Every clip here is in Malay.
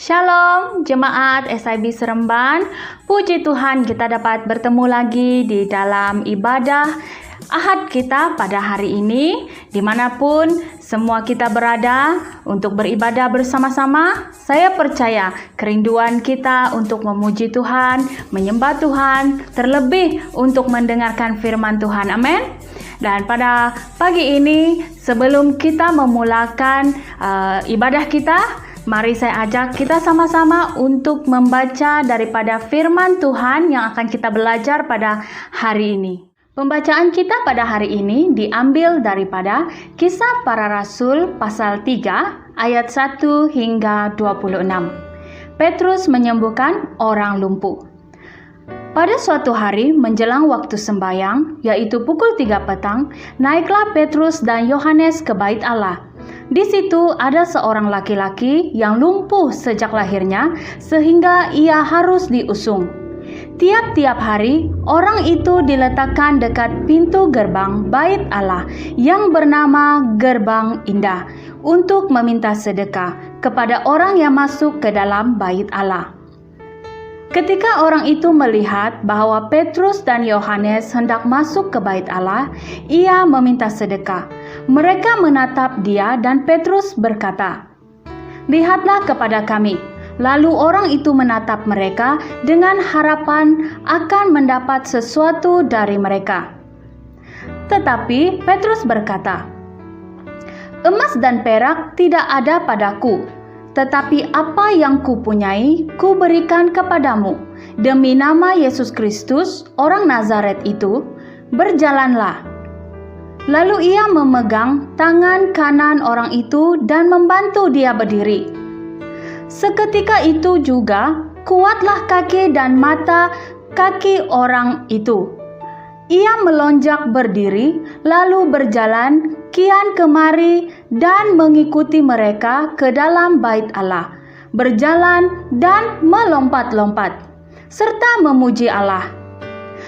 Shalom jemaat SIB Seremban. Puji Tuhan kita dapat bertemu lagi di dalam ibadah Ahad kita pada hari ini. Dimanapun semua kita berada untuk beribadah bersama-sama, saya percaya kerinduan kita untuk memuji Tuhan, menyembah Tuhan, terlebih untuk mendengarkan firman Tuhan. Amin. Dan pada pagi ini sebelum kita memulakan ibadah kita, mari saya ajak kita sama-sama untuk membaca daripada firman Tuhan yang akan kita belajar pada hari ini. Pembacaan kita pada hari ini diambil daripada Kisah Para Rasul pasal 3 ayat 1 hingga 26. Petrus menyembuhkan orang lumpuh. Pada suatu hari menjelang waktu sembahyang, yaitu pukul 3 petang, naiklah Petrus dan Yohanes ke bait Allah. Di situ ada seorang laki-laki yang lumpuh sejak lahirnya, sehingga ia harus diusung. Tiap-tiap hari, orang itu diletakkan dekat pintu gerbang bait Allah yang bernama Gerbang Indah untuk meminta sedekah kepada orang yang masuk ke dalam bait Allah. Ketika orang itu melihat bahwa Petrus dan Yohanes hendak masuk ke bait Allah, ia meminta sedekah. Mereka menatap dia dan Petrus berkata, "Lihatlah kepada kami." Lalu orang itu menatap mereka dengan harapan akan mendapat sesuatu dari mereka. Tetapi Petrus berkata, "Emas dan perak tidak ada padaku, tetapi apa yang kupunyai, kuberikan kepadamu. Demi nama Yesus Kristus, orang Nazaret itu, berjalanlah." Lalu ia memegang tangan kanan orang itu dan membantu dia berdiri. Seketika itu juga, kuatlah kaki dan mata kaki orang itu. Ia melonjak berdiri, lalu berjalan kian kemari dan mengikuti mereka ke dalam bait Allah, berjalan dan melompat-lompat, serta memuji Allah.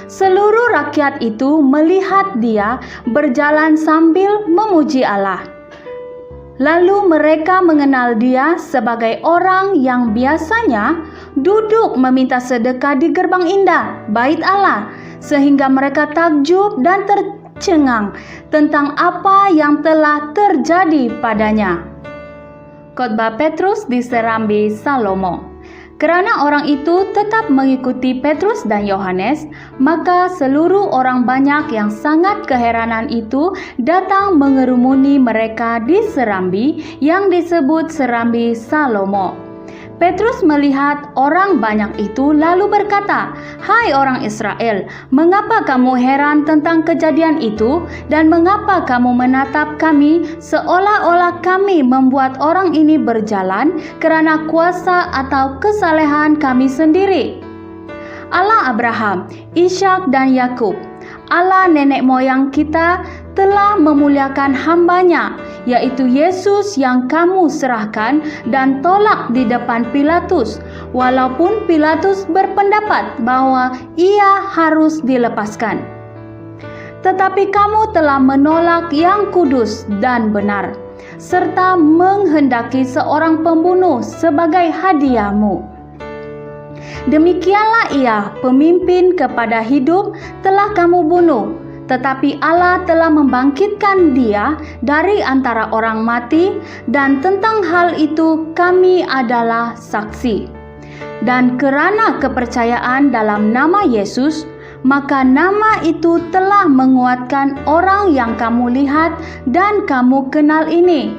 Seluruh rakyat itu melihat dia berjalan sambil memuji Allah. Lalu mereka mengenal dia sebagai orang yang biasanya duduk meminta sedekah di gerbang indah, bait Allah, sehingga mereka takjub dan tercengang tentang apa yang telah terjadi padanya. Khotbah Petrus di Serambi Salomo. Kerana orang itu tetap mengikuti Petrus dan Yohanes, maka seluruh orang banyak yang sangat keheranan itu datang mengerumuni mereka di Serambi yang disebut Serambi Salomo. Petrus melihat orang banyak itu lalu berkata, "Hai orang Israel, mengapa kamu heran tentang kejadian itu? Dan mengapa kamu menatap kami seolah-olah kami membuat orang ini berjalan kerana kuasa atau kesalehan kami sendiri? Allah Abraham, Ishak dan Yakub, Allah nenek moyang kita telah memuliakan hambanya, yaitu Yesus yang kamu serahkan dan tolak di depan Pilatus, walaupun Pilatus berpendapat bahwa ia harus dilepaskan. Tetapi kamu telah menolak yang kudus dan benar, serta menghendaki seorang pembunuh sebagai hadiahmu. Demikianlah ia, pemimpin kepada hidup, telah kamu bunuh, tetapi Allah telah membangkitkan dia dari antara orang mati, dan tentang hal itu kami adalah saksi. Dan kerana kepercayaan dalam nama Yesus, maka nama itu telah menguatkan orang yang kamu lihat dan kamu kenal ini.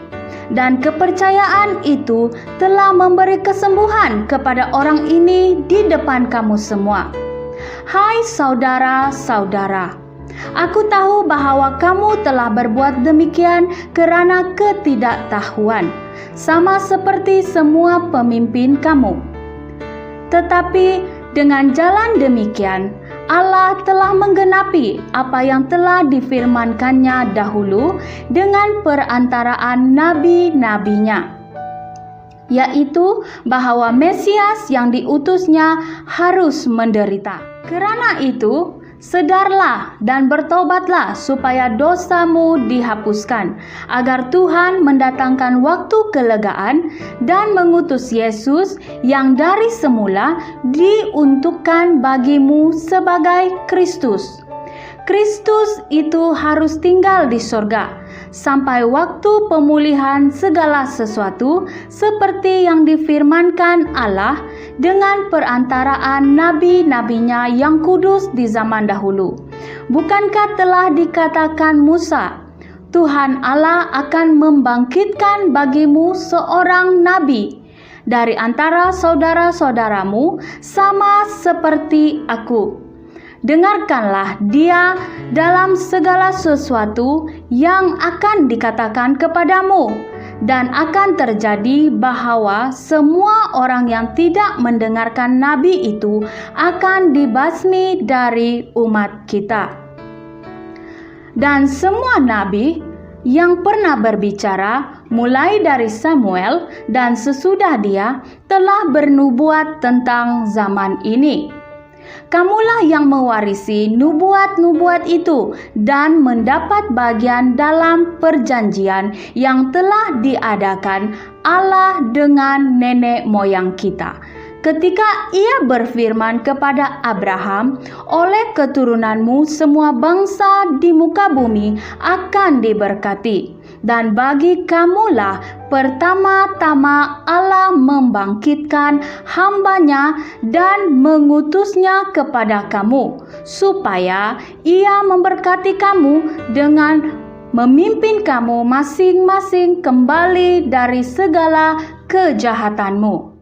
Dan kepercayaan itu telah memberi kesembuhan kepada orang ini di depan kamu semua. Hai saudara-saudara, aku tahu bahwa kamu telah berbuat demikian kerana ketidaktahuan, sama seperti semua pemimpin kamu. Tetapi dengan jalan demikian, Allah telah menggenapi apa yang telah difirmankannya dahulu dengan perantaraan nabi-nabinya, yaitu bahwa Mesias yang diutusnya harus menderita. Kerana itu, Sedarlah dan bertobatlah supaya dosamu dihapuskan, agar Tuhan mendatangkan waktu kelegaan dan mengutus Yesus yang dari semula diuntukkan bagimu sebagai Kristus. Kristus itu harus tinggal di sorga sampai waktu pemulihan segala sesuatu seperti yang difirmankan Allah dengan perantaraan nabi-nabinya yang kudus di zaman dahulu. Bukankah telah dikatakan Musa, Tuhan Allah akan membangkitkan bagimu seorang nabi dari antara saudara-saudaramu sama seperti aku. Dengarkanlah dia dalam segala sesuatu yang akan dikatakan kepadamu, dan akan terjadi bahwa semua orang yang tidak mendengarkan nabi itu akan dibasmi dari umat kita. Dan semua nabi yang pernah berbicara mulai dari Samuel dan sesudah dia telah bernubuat tentang zaman ini. Kamulah yang mewarisi nubuat-nubuat itu dan mendapat bagian dalam perjanjian yang telah diadakan Allah dengan nenek moyang kita. Ketika ia berfirman kepada Abraham, oleh keturunanmu semua bangsa di muka bumi akan diberkati. Dan bagi kamulah pertama-tama Allah membangkitkan hambanya dan mengutusnya kepada kamu, supaya ia memberkati kamu dengan memimpin kamu masing-masing kembali dari segala kejahatanmu.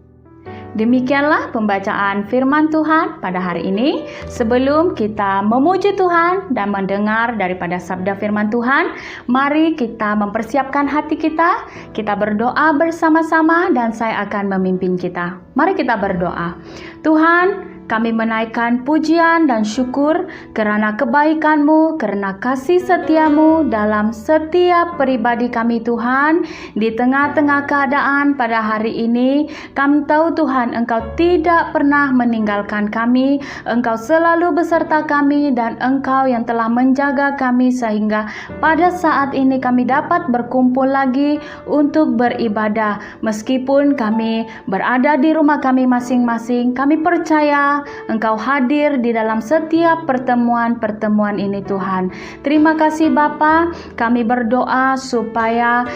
Demikianlah pembacaan firman Tuhan pada hari ini. Sebelum kita memuji Tuhan dan mendengar daripada sabda firman Tuhan, mari kita mempersiapkan hati kita. Kita berdoa bersama-sama dan saya akan memimpin kita. Mari kita berdoa. Tuhan, kami menaikkan pujian dan syukur kerana kebaikan-Mu, kerana kasih setia-Mu dalam setiap pribadi kami Tuhan. Di tengah-tengah keadaan pada hari ini, kami tahu Tuhan Engkau tidak pernah meninggalkan kami. Engkau selalu beserta kami dan Engkau yang telah menjaga kami sehingga pada saat ini kami dapat berkumpul lagi untuk beribadah. Meskipun kami berada di rumah kami masing-masing, kami percaya Engkau hadir di dalam setiap pertemuan-pertemuan ini Tuhan. Terima kasih Bapa, kami berdoa supaya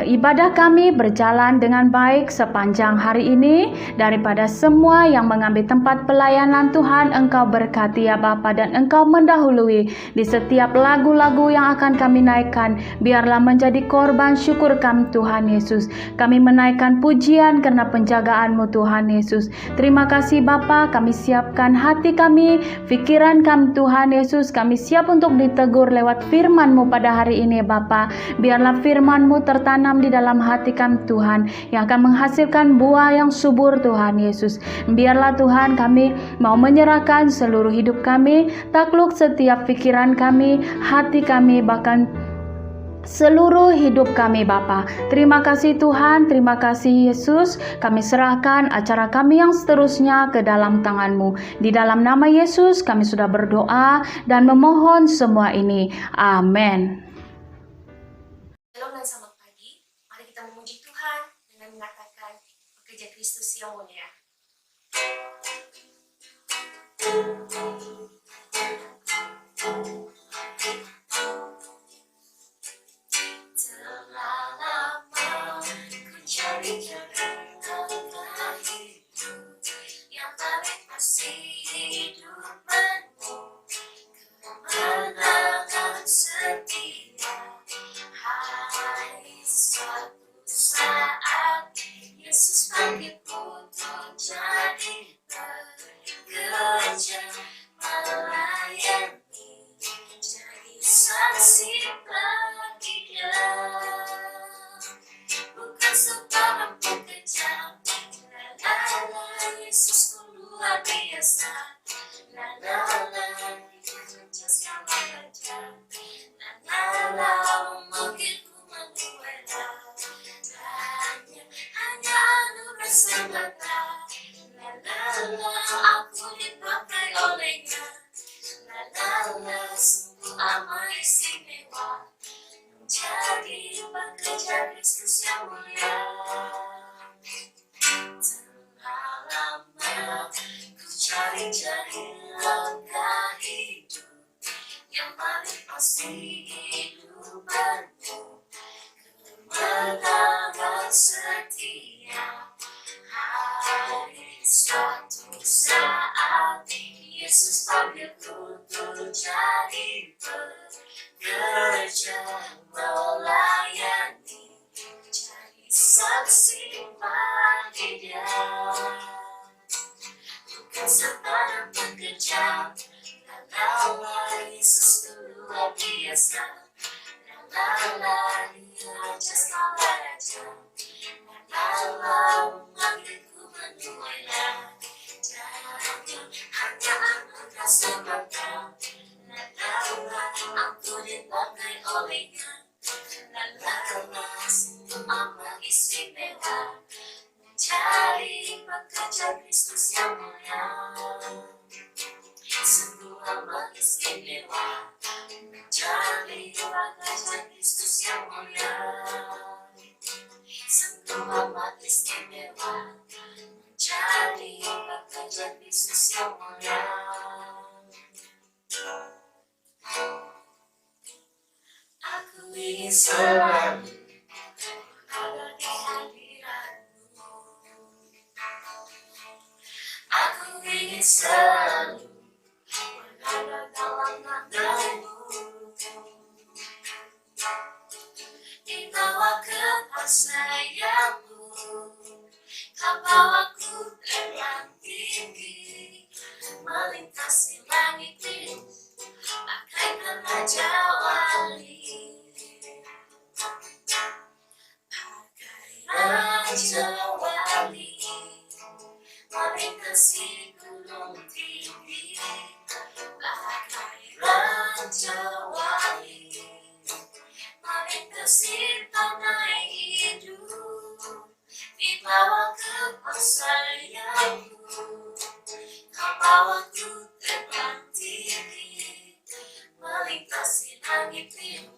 ibadah kami berjalan dengan baik sepanjang hari ini. Daripada semua yang mengambil tempat pelayanan Tuhan, Engkau berkati ya Bapa, dan Engkau mendahului di setiap lagu-lagu yang akan kami naikkan. Biarlah menjadi korban syukur kami Tuhan Yesus. Kami menaikkan pujian karena penjagaan-Mu Tuhan Yesus. Terima kasih Bapa, kami siapkan hati kami, pikiran kami Tuhan Yesus. Kami siap untuk ditegur lewat firman-Mu pada hari ini Bapa. Biarlah firman-Mu tertanam di dalam hati kami Tuhan, yang akan menghasilkan buah yang subur Tuhan Yesus. Biarlah Tuhan kami mau menyerahkan seluruh hidup kami, takluk setiap pikiran kami, hati kami, bahkan seluruh hidup kami Bapa. Terima kasih Tuhan, terima kasih Yesus. Kami serahkan acara kami yang seterusnya ke dalam tangan-Mu. Di dalam nama Yesus kami sudah berdoa dan memohon semua ini. Amin. Shalom dan selamat pagi. Mari kita memuji Tuhan dengan mengatakan pekerja Kristus yang mulia. pekerja Kristus yang mulia. Telah lama ku cari-cari langkah hidup yang paling pasti hidup penuh kemenangan setia. Hari suatu saat Yesus panggilku untuk jadi pekerja melayani, jadi saksi bagi Dia. Bukan sebarang pekerja, lala Yesus luar biasa, lala Dia sekala raja, lala memanggilku menuailah. Jangan hanya angkat semata, lala aku dipakai olehnya, lala sungguh amat istimewa, mencari pekerja Kristus yang mulia. Sungguh amat istimewa, mencari pekerja Kristus yang mulia. Sungguh amat istimewa, mencari pekerja Kristus yang mulia. Aku ingin selalu ada di hadirat-Mu. Aku ingin selalu berada dalam nama-Mu. Dibawa ke sayap-Mu, Kau bawaku terbang tinggi, melintasi langit biru, bagaikan raja wali. Bagai raja wali, melintasi gunung tinggi, bagai raja wali, melintasi tanah hidup. Dibawa ke sayap-Mu, Kau bawaku terbang tinggi, melintasi langit biru,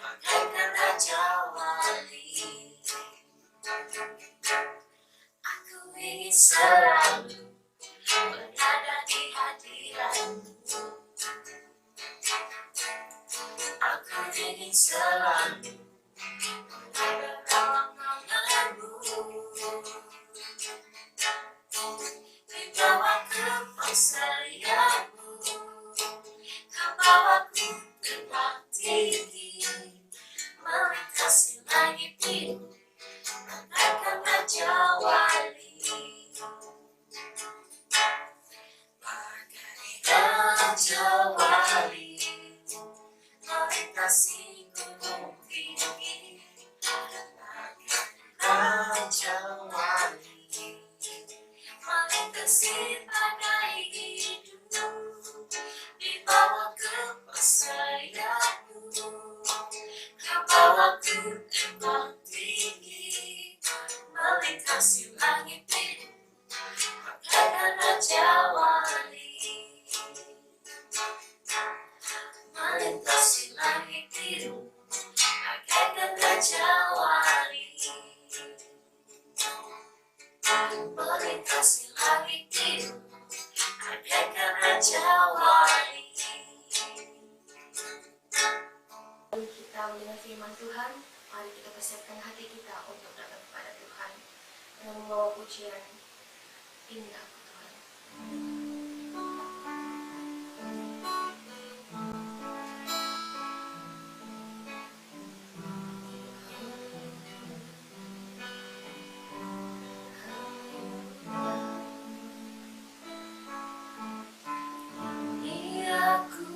bagaikan raja wali. Aku ingin selalu berada di hadirat-Mu. Aku ingin selalu berada dalam nama-Mu. Dibawa ke sayap-Mu, Kau bawaku terbang tinggi, melintasi langit biru, bagaikan raja wali. Bagai raja wali, melintasi gunung tinggi, bagai raja wali, melintasi badai hidup. Dibawa ke sayap-Mu, Kau bawaku terbang tinggi, melintasi langit biru, bagaikan raja wali. Melintasi langit biru, bagaikan raja wali. Melintasi langit biru, bagaikan raja wali. Mari kita mendengar firman Tuhan. Mari kita persiapkan hati kita untuk datang kepada Tuhan dengan membawa pujian. Ini aku Tuhan. Ini aku,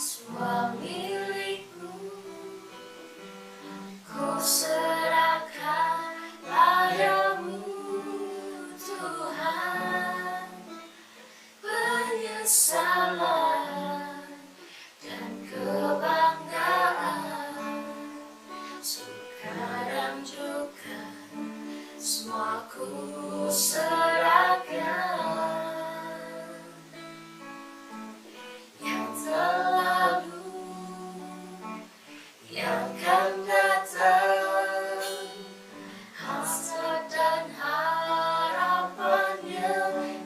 semua milikku, ku serahkan padamu Tuhan. yang akan datang. Hasrat dan harapannya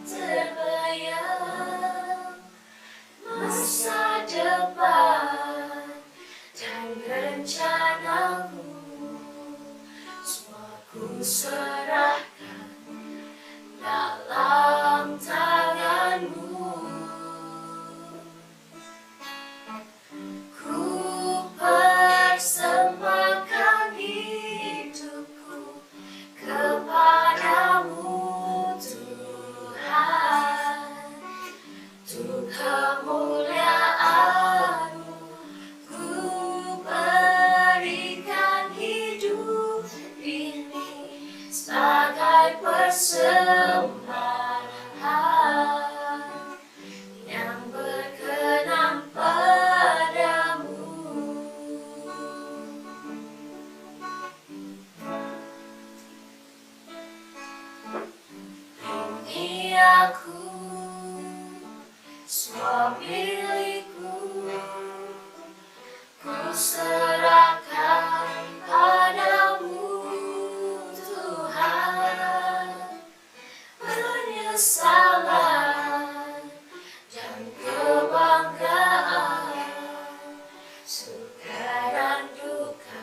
terbayang, masa depan dan rencanamu semua ku serahkan dalam tanganmu. Ku persembahkan hidupku kepadamu Tuhan, untuk kemuliaan-Mu. Ku berikan hidup ini sebagai persembahan yang berkenan padamu. Ini aku, semua milikku, ku serahkan padamu Tuhan. Penyesalan dan kebanggaan, suka dan duka,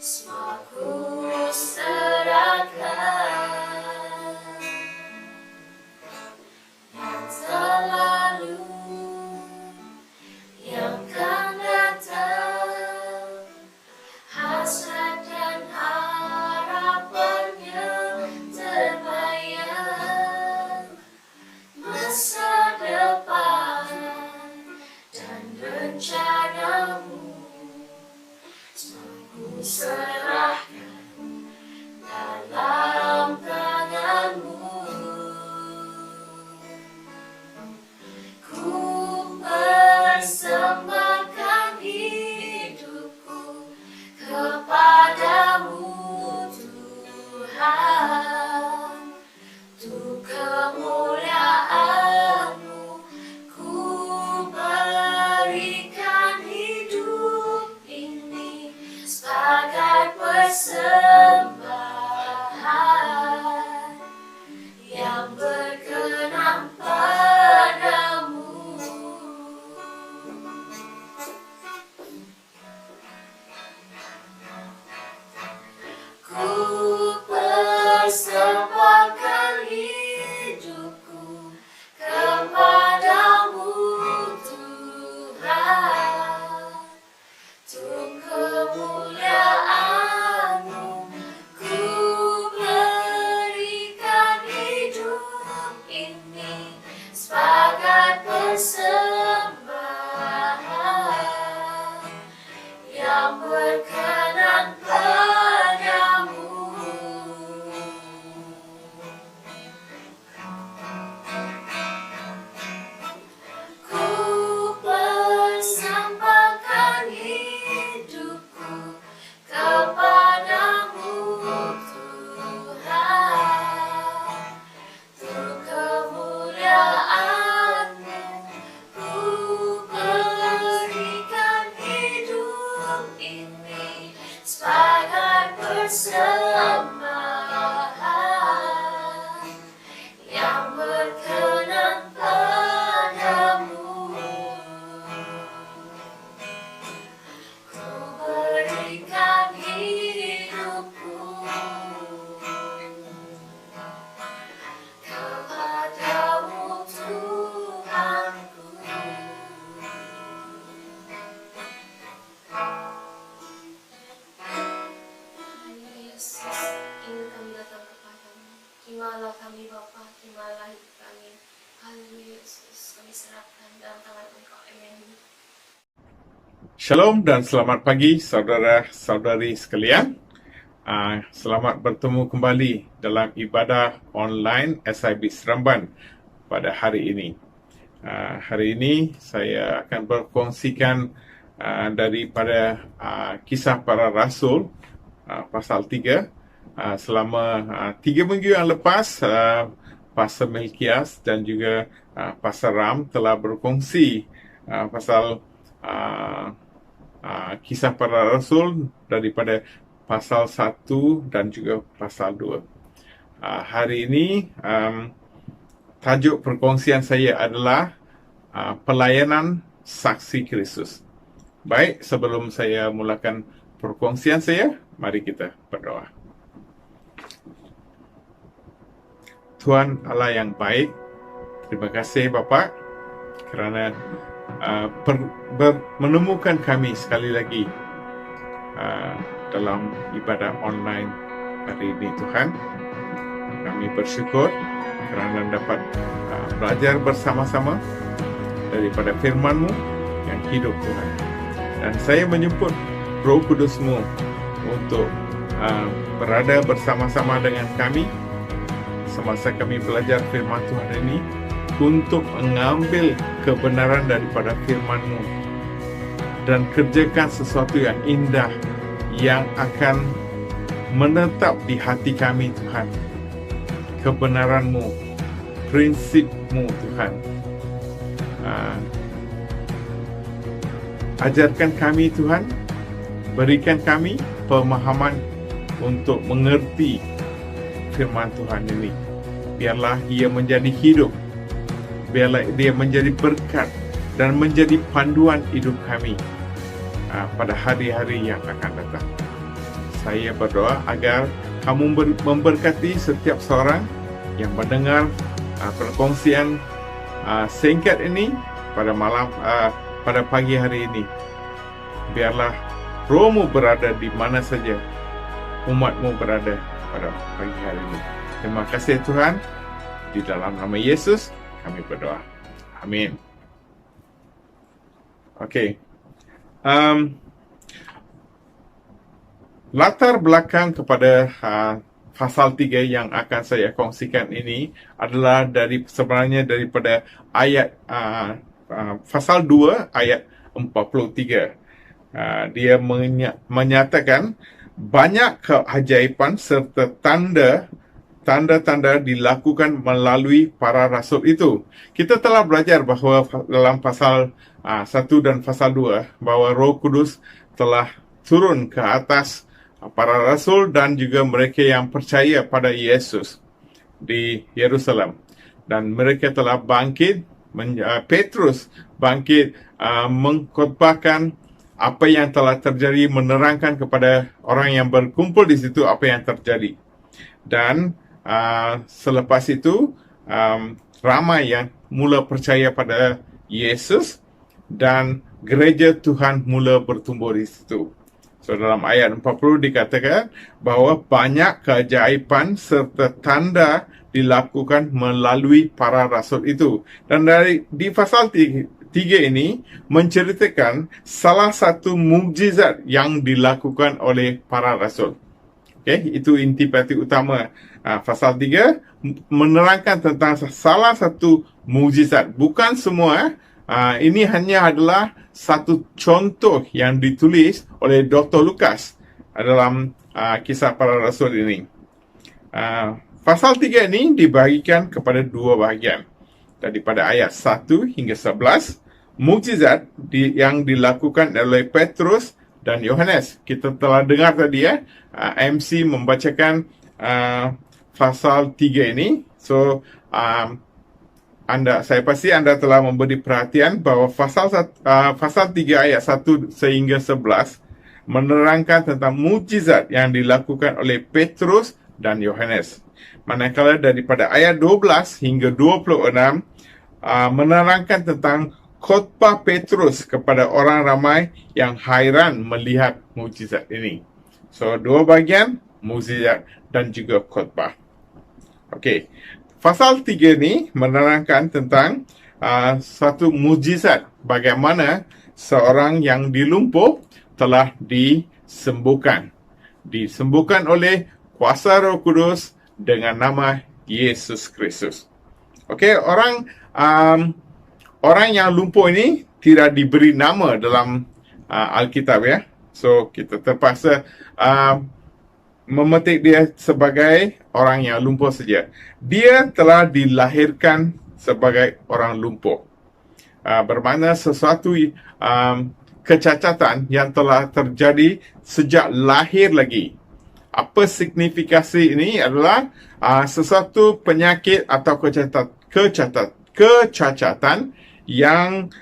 semua ku serahkan. Yang selalu, yang akan datang, hasrat dan harapannya terbayang, masa depan dan rencanamu semua ku serahkan dalam tanganmu. Ku persembahkan hidupku kepadamu Tuhan, untuk kemuliaan-Mu. Ku berikan hidup ini sebagai persembahan yang berkenan padamu. Ku persembahkan hidupku kepadamu Tuhan, untuk kemuliaan-Mu. Ku berikan hidup ini sebagai persembahan yang berkenan padamu. Ku persembahkan hidupku kepadamu Tuhan, untuk kemuliaan-Mu. Ku berikan hidup ini sebagai persembahan yang berkenan padamu. Ku berikan hidupku kepadamu Tuhanku. Yesus, ingin kami datang kepadamu. Terimalah kami Bapa, terimalah hidup kami. Haleluya Yesus, kami serahkan dalam tangan Engkau. Amin. Shalom dan selamat pagi saudara-saudari sekalian. Selamat bertemu kembali dalam ibadah online SIB Seremban pada hari ini. Hari ini saya akan berkongsikan daripada Kisah Para Rasul pasal 3. Selama 3 minggu yang lepas, Pastor Melkias dan juga Pastor Ram telah berkongsi pasal Kisah Para Rasul daripada pasal 1 dan juga pasal 2. Hari ini tajuk perkongsian saya adalah pelayanan saksi Kristus. Baik, sebelum saya mulakan perkongsian saya, mari kita berdoa. Tuhan Allah yang baik, terima kasih Bapa kerana menemukan kami sekali lagi dalam ibadah online hari ini Tuhan. Kami bersyukur kerana dapat belajar bersama-sama daripada firman-Mu yang hidup Tuhan. Dan saya menyebut Roh Kudus-Mu untuk berada bersama-sama dengan kami semasa kami belajar firman Tuhan ini, untuk mengambil kebenaran daripada firman-Mu dan kerjakan sesuatu yang indah yang akan menetap di hati kami Tuhan. Kebenaran-Mu, prinsip-Mu Tuhan. Ajarkan kami Tuhan, berikan kami pemahaman untuk mengerti firman Tuhan ini. Biarlah ia menjadi hidup, biarlah dia menjadi berkat dan menjadi panduan hidup kami pada hari-hari yang akan datang. Saya berdoa agar kamu memberkati setiap seorang yang mendengar perkongsian singkat ini pada pagi hari ini. Biarlah Roh-Mu berada di mana saja umat-Mu berada pada pagi hari ini. Terima kasih Tuhan. Di dalam nama Yesus kami berdoa. Amin. Okey. Latar belakang kepada pasal 3 yang akan saya kongsikan ini adalah sebenarnya daripada ayat pasal 2 ayat 43. Dia menyatakan banyak keajaiban serta tanda-tanda dilakukan melalui para rasul itu. Kita telah belajar bahawa dalam pasal 1 dan pasal 2 bahawa Roh Kudus telah turun ke atas para rasul dan juga mereka yang percaya pada Yesus di Yerusalem. Dan mereka telah bangkit, Petrus bangkit mengkhotbahkan apa yang telah terjadi, menerangkan kepada orang yang berkumpul di situ apa yang terjadi. Dan selepas itu ramai yang mula percaya pada Yesus dan gereja Tuhan mula bertumbuh di situ. So dalam ayat 40 dikatakan bahawa banyak keajaiban serta tanda dilakukan melalui para rasul itu. Dan di pasal 3 ini menceritakan salah satu mukjizat yang dilakukan oleh para rasul. Okay, itu intipati utama pasal 3, menerangkan tentang salah satu mukjizat. Bukan semua, ini hanya adalah satu contoh yang ditulis oleh Dr. Lukas dalam kisah para rasul ini. Pasal 3 ini dibahagikan kepada dua bahagian. Daripada ayat 1 hingga 11, mukjizat yang dilakukan oleh Petrus dan Yohanes. Kita telah dengar tadi MC membacakan pasal 3 ini. So saya pasti anda telah memberi perhatian bahawa pasal 3 ayat 1 sehingga 11 menerangkan tentang mukjizat yang dilakukan oleh Petrus dan Yohanes. Manakala daripada ayat 12 hingga 26 menerangkan tentang khotbah Petrus kepada orang ramai yang hairan melihat mukjizat ini. So, dua bahagian, mukjizat dan juga khotbah. Okey, pasal 3 ni menerangkan tentang satu mukjizat bagaimana seorang yang dilumpuh telah disembuhkan. Disembuhkan oleh kuasa Roh Kudus dengan nama Yesus Kristus. Okey, orang yang lumpuh ini tidak diberi nama dalam Alkitab ya. So kita terpaksa memetik dia sebagai orang yang lumpuh saja. Dia telah dilahirkan sebagai orang lumpuh. Bermakna sesuatu kecacatan yang telah terjadi sejak lahir lagi. Apa signifikasi ini adalah sesuatu penyakit atau kecacatan yang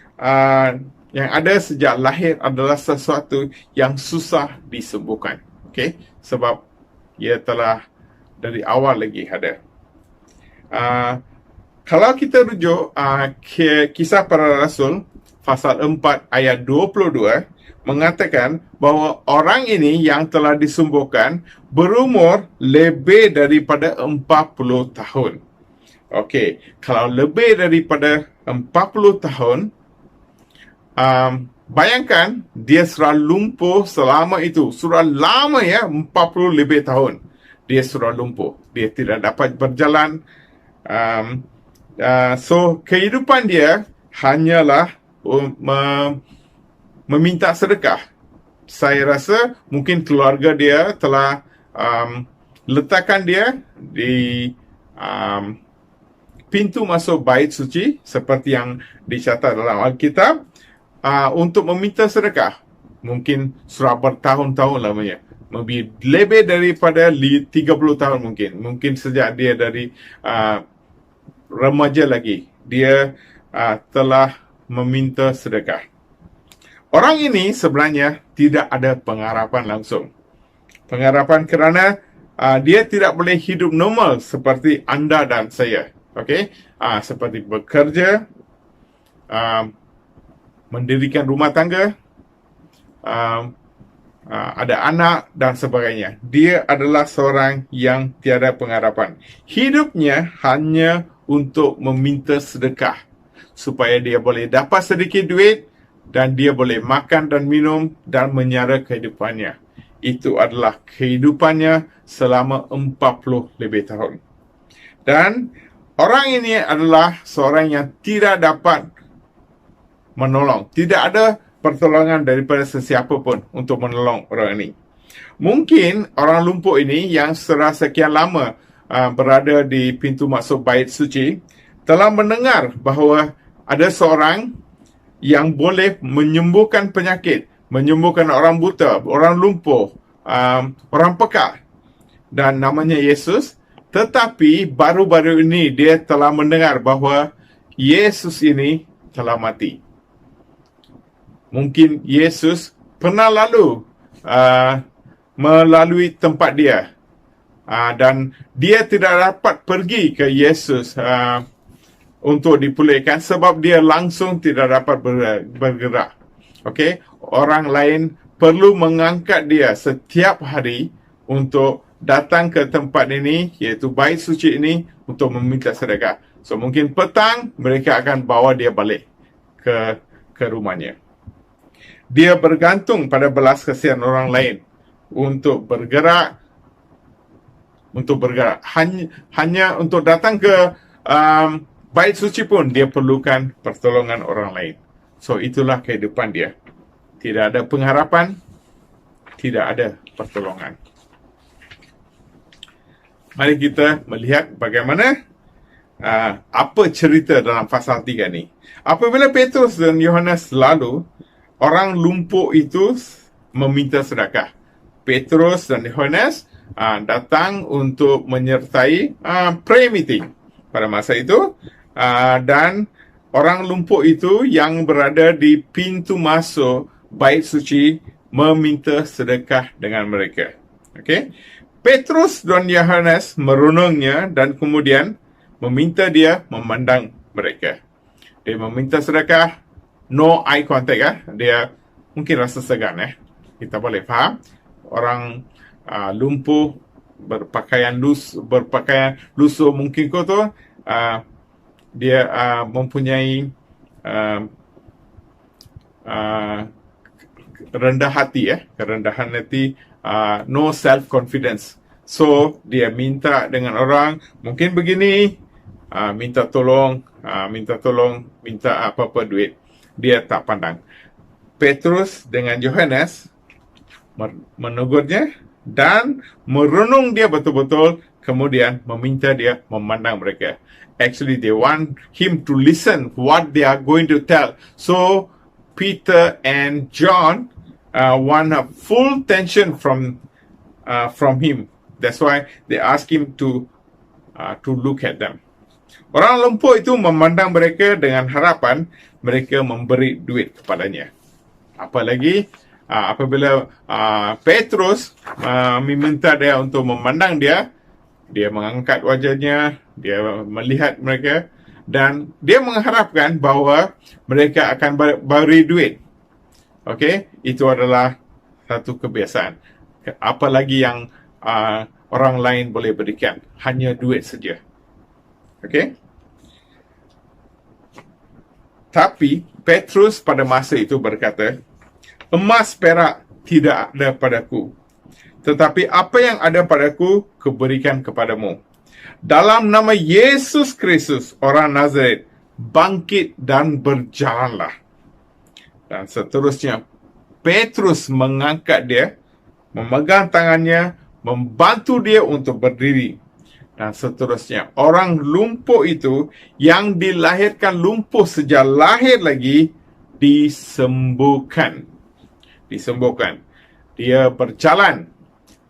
ada sejak lahir adalah sesuatu yang susah disembuhkan. Okay? Sebab ia telah dari awal lagi ada. Kalau kita rujuk Kisah Para Rasul pasal 4 ayat 22 mengatakan bahawa orang ini yang telah disembuhkan berumur lebih daripada 40 tahun. Okey, kalau lebih daripada 40 tahun, bayangkan dia sudah lumpuh selama itu. Sudah lama 40 lebih tahun. Dia sudah lumpuh. Dia tidak dapat berjalan. So, kehidupan dia hanyalah meminta sedekah. Saya rasa mungkin keluarga dia telah letakkan dia di pintu masuk bait suci seperti yang dicatat dalam Alkitab untuk meminta sedekah. Mungkin sudah bertahun-tahun lamanya. Lebih daripada 30 tahun mungkin. Mungkin sejak dia dari remaja lagi. Dia telah meminta sedekah. Orang ini sebenarnya tidak ada pengharapan langsung. Pengharapan kerana dia tidak boleh hidup normal seperti anda dan saya. Okay? Seperti bekerja, mendirikan rumah tangga, ada anak dan sebagainya. Dia adalah seorang yang tiada pengharapan. Hidupnya hanya untuk meminta sedekah supaya dia boleh dapat sedikit duit dan dia boleh makan dan minum dan menyara kehidupannya. Itu adalah kehidupannya selama 40 lebih tahun. Dan orang ini adalah seorang yang tidak dapat menolong. Tidak ada pertolongan daripada sesiapa pun untuk menolong orang ini. Mungkin orang lumpuh ini yang setelah sekian lama berada di pintu masuk bait suci telah mendengar bahawa ada seorang yang boleh menyembuhkan penyakit, menyembuhkan orang buta, orang lumpuh, orang pekak, dan namanya Yesus. Tetapi baru-baru ini dia telah mendengar bahawa Yesus ini telah mati. Mungkin Yesus pernah lalu melalui tempat dia. Dan dia tidak dapat pergi ke Yesus untuk dipulihkan sebab dia langsung tidak dapat bergerak. Okey, orang lain perlu mengangkat dia setiap hari untuk datang ke tempat ini, iaitu bait suci ini, untuk meminta sedekah. So mungkin petang mereka akan bawa dia balik ke rumahnya. Dia bergantung pada belas kasihan orang lain untuk bergerak. Hanya untuk datang ke bait suci pun dia perlukan pertolongan orang lain. So itulah kehidupan dia. Tidak ada pengharapan, tidak ada pertolongan. Mari kita melihat bagaimana apa cerita dalam pasal 3 ni. Apabila Petrus dan Yohanes lalu, orang lumpuh itu meminta sedekah. Petrus dan Yohanes datang untuk menyertai prayer meeting pada masa itu, dan orang lumpuh itu yang berada di pintu masuk bait suci meminta sedekah dengan mereka. Okay? Petrus dan Yohanes merenungnya dan kemudian meminta dia memandang mereka. Dia meminta sedekah, no eye contact. Dia mungkin rasa segan. Kita boleh faham. Orang lumpuh, berpakaian lusuh mungkin kotor, dia mempunyai rendah hati, kerendahan hati, no self confidence. So dia minta dengan orang mungkin begini, minta tolong, minta apa-apa duit, dia tak pandang. Petrus dengan Yohanes menegurnya dan merenung dia betul-betul, kemudian meminta dia memandang mereka. Actually, they want him to listen what they are going to tell. So, Peter and John want a full attention from him. That's why they ask him to look at them. Orang lumpuh itu memandang mereka dengan harapan mereka memberi duit kepadanya. Apalagi apabila Petrus meminta dia untuk memandang dia mengangkat wajahnya, dia melihat mereka dan dia mengharapkan bahawa mereka akan beri duit. Okey, itu adalah satu kebiasaan. Apalagi yang orang lain boleh berikan, hanya duit saja. Okey. Tapi Petrus pada masa itu berkata, emas perak tidak ada padaku, tetapi apa yang ada padaku kuberikan kepadamu. Dalam nama Yesus Kristus orang Nazaret, bangkit dan berjalanlah. Dan seterusnya Petrus mengangkat dia, memegang tangannya, membantu dia untuk berdiri. Dan seterusnya, orang lumpuh itu yang dilahirkan lumpuh sejak lahir lagi disembuhkan. Disembuhkan. Dia berjalan,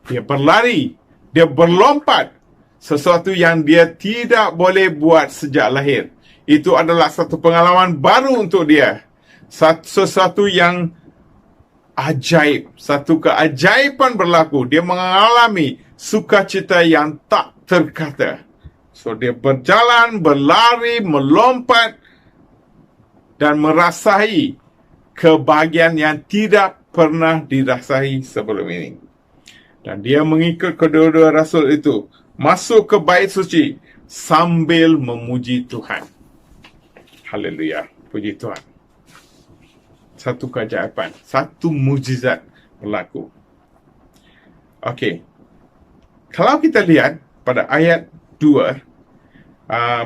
dia berlari, dia berlompat. Sesuatu yang dia tidak boleh buat sejak lahir. Itu adalah satu pengalaman baru untuk dia. Sesuatu yang ajaib. Satu keajaiban berlaku. Dia mengalami sukacita yang tak terkata. So, dia berjalan, berlari, melompat dan merasai kebahagiaan yang tidak pernah dirasai sebelum ini. Dan dia mengikut kedua-dua rasul itu masuk ke bait suci sambil memuji Tuhan. Haleluya, puji Tuhan. Satu keajaiban, satu mujizat berlaku. Okey. Kalau kita lihat pada ayat 2,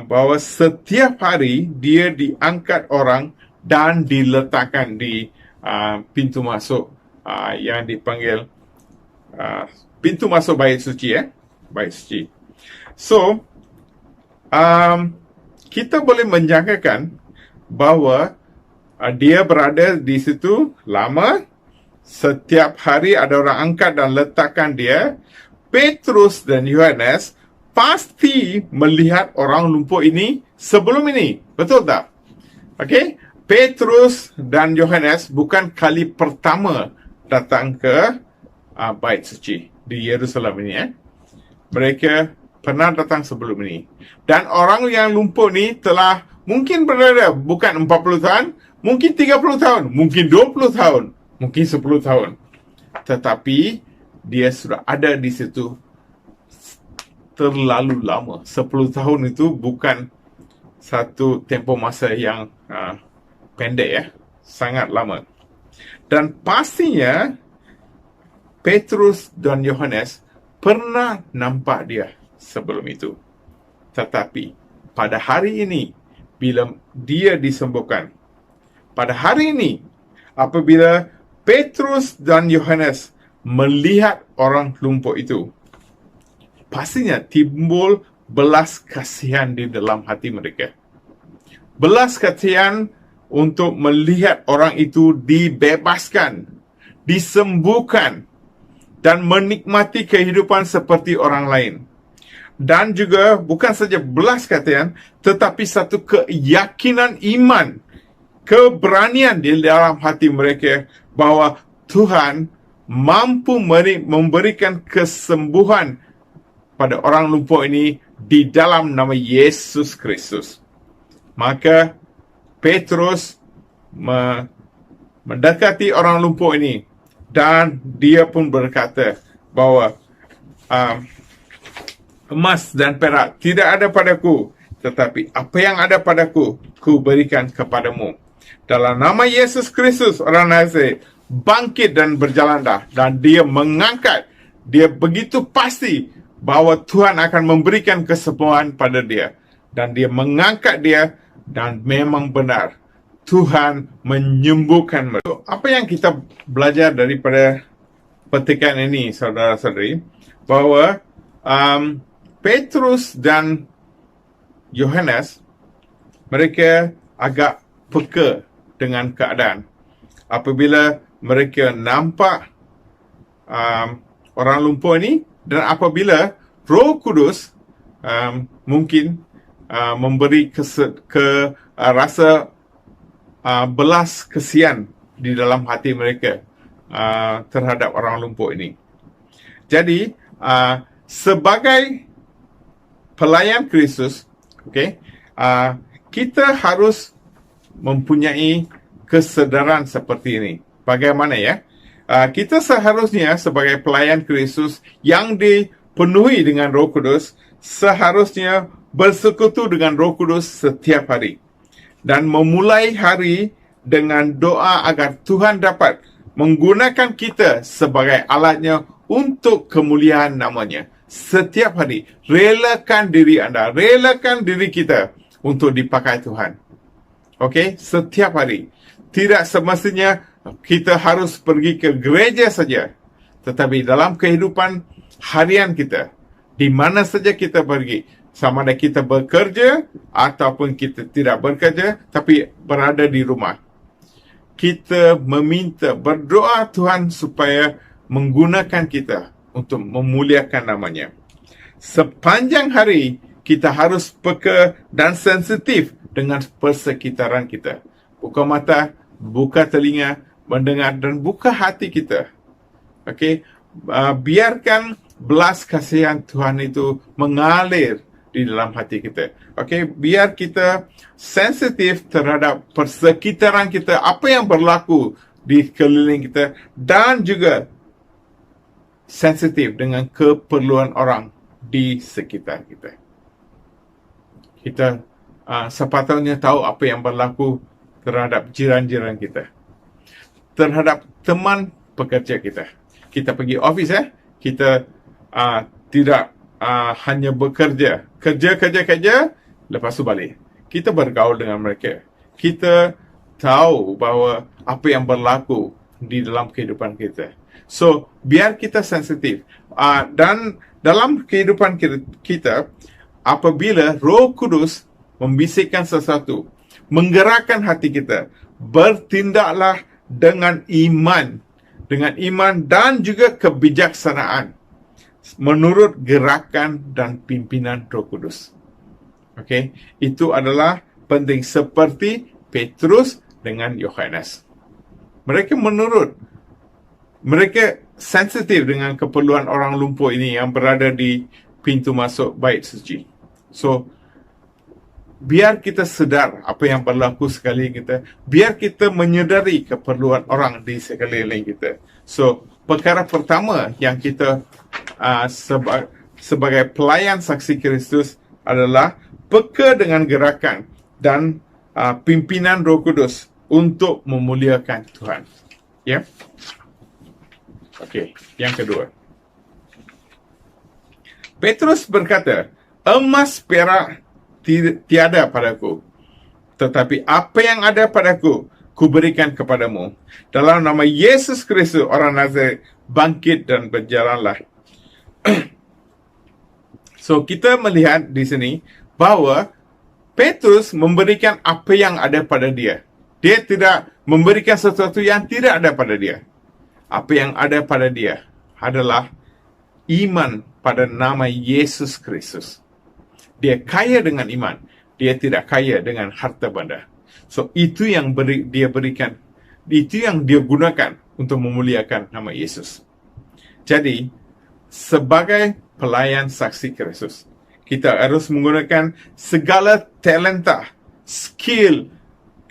bahawa setiap hari dia diangkat orang dan diletakkan di pintu masuk yang dipanggil pintu masuk bait suci, bait suci. So, kita boleh menjangkakan bahawa dia berada di situ lama. Setiap hari ada orang angkat dan letakkan dia. Petrus dan Yohanes pasti melihat orang lumpuh ini sebelum ini. Betul tak? Okey? Petrus dan Yohanes bukan kali pertama datang ke bait suci di Yerusalem ini. Mereka pernah datang sebelum ini. Dan orang yang lumpuh ini telah mungkin berada bukan 40 tahun, mungkin 30 tahun, mungkin 20 tahun, mungkin 10 tahun. Tetapi dia sudah ada di situ terlalu lama. 10 tahun itu bukan satu tempoh masa yang pendek, sangat lama. Dan pastinya Petrus dan Yohanes pernah nampak dia sebelum itu. Tetapi pada hari ini, bila dia disembuhkan, pada hari ini, apabila Petrus dan Yohanes melihat orang lumpuh itu, pastinya timbul belas kasihan di dalam hati mereka. Belas kasihan untuk melihat orang itu dibebaskan, disembuhkan, dan menikmati kehidupan seperti orang lain. Dan juga bukan saja belas kasihan, tetapi satu keyakinan iman, keberanian di dalam hati mereka bahawa Tuhan mampu memberikan kesembuhan pada orang lumpuh ini di dalam nama Yesus Kristus. Maka Petrus mendekati orang lumpuh ini dan dia pun berkata bahawa emas dan perak tidak ada padaku, tetapi apa yang ada padaku, ku berikan kepadamu. Dalam nama Yesus Kristus orang Nazaret, bangkit dan berjalanlah. Dan dia mengangkat, dia begitu pasti bahawa Tuhan akan memberikan kesembuhan pada dia. Dan dia mengangkat dia, dan memang benar, Tuhan menyembuhkan mereka. Apa yang kita belajar daripada petikan ini, saudara-saudari, bahawa Petrus dan Yohanes, mereka agak peka dengan keadaan. apabila mereka nampak orang lumpuh ini, dan apabila Roh Kudus mungkin memberi rasa belas kesian di dalam hati mereka terhadap orang lumpuh ini. Jadi, sebagai pelayan Kristus, kita harus mempunyai kesedaran seperti ini. Bagaimana ya? Kita seharusnya sebagai pelayan Kristus yang dipenuhi dengan Roh Kudus, seharusnya bersekutu dengan Roh Kudus setiap hari. Dan memulai hari dengan doa agar Tuhan dapat menggunakan kita sebagai alatnya untuk kemuliaan namanya. Setiap hari, relakan diri anda, relakan diri kita untuk dipakai Tuhan. Setiap hari. Tidak semestinya kita harus pergi ke gereja saja. Tetapi dalam kehidupan harian kita, di mana saja kita pergi, sama ada kita bekerja ataupun kita tidak bekerja, tapi berada di rumah, kita meminta, berdoa Tuhan supaya menggunakan kita untuk memuliakan namanya. Sepanjang hari, kita harus peka dan sensitif dengan persekitaran kita. Buka mata, buka telinga, mendengar dan buka hati kita. Biarkan belas kasihan Tuhan itu mengalir di dalam hati kita. Biar kita sensitif terhadap persekitaran kita, apa yang berlaku di keliling kita, dan juga sensitif dengan keperluan orang di sekitar kita. Kita sepatutnya tahu apa yang berlaku terhadap jiran-jiran kita, terhadap teman pekerja kita. Kita pergi office, kita tidak hanya bekerja, kerja, lepas tu balik. Kita bergaul dengan mereka. Kita tahu bahawa apa yang berlaku di dalam kehidupan kita. So, biar kita sensitif. Dan dalam kehidupan kita, apabila Roh Kudus membisikkan sesuatu, menggerakkan hati kita, bertindaklah dengan iman dan juga kebijaksanaan menurut gerakan dan pimpinan Roh Kudus. Itu adalah penting, seperti Petrus dengan Yohanes. Mereka sensitif dengan keperluan orang lumpuh ini yang berada di pintu masuk bait suci. So, biar kita sedar apa yang berlaku sekeliling kita, biar kita menyedari keperluan orang di sekeliling kita. So, perkara pertama yang kita sebagai pelayan saksi Kristus adalah peka dengan gerakan dan pimpinan Roh Kudus untuk memuliakan Tuhan. Ya. Yang kedua. Petrus berkata, emas perak tiada padaku, tetapi apa yang ada padaku, kuberikan kepadamu. Dalam nama Yesus Kristus, orang Nazaret, bangkit dan berjalanlah. So, kita melihat di sini bahawa Petrus memberikan apa yang ada pada dia. Dia tidak memberikan sesuatu yang tidak ada pada dia. Apa yang ada pada dia adalah iman pada nama Yesus Kristus. Dia kaya dengan iman. Dia tidak kaya dengan harta benda. So, itu yang dia berikan. Itu yang dia gunakan untuk memuliakan nama Yesus. Jadi, sebagai pelayan saksi Kristus, kita harus menggunakan segala talenta, skill,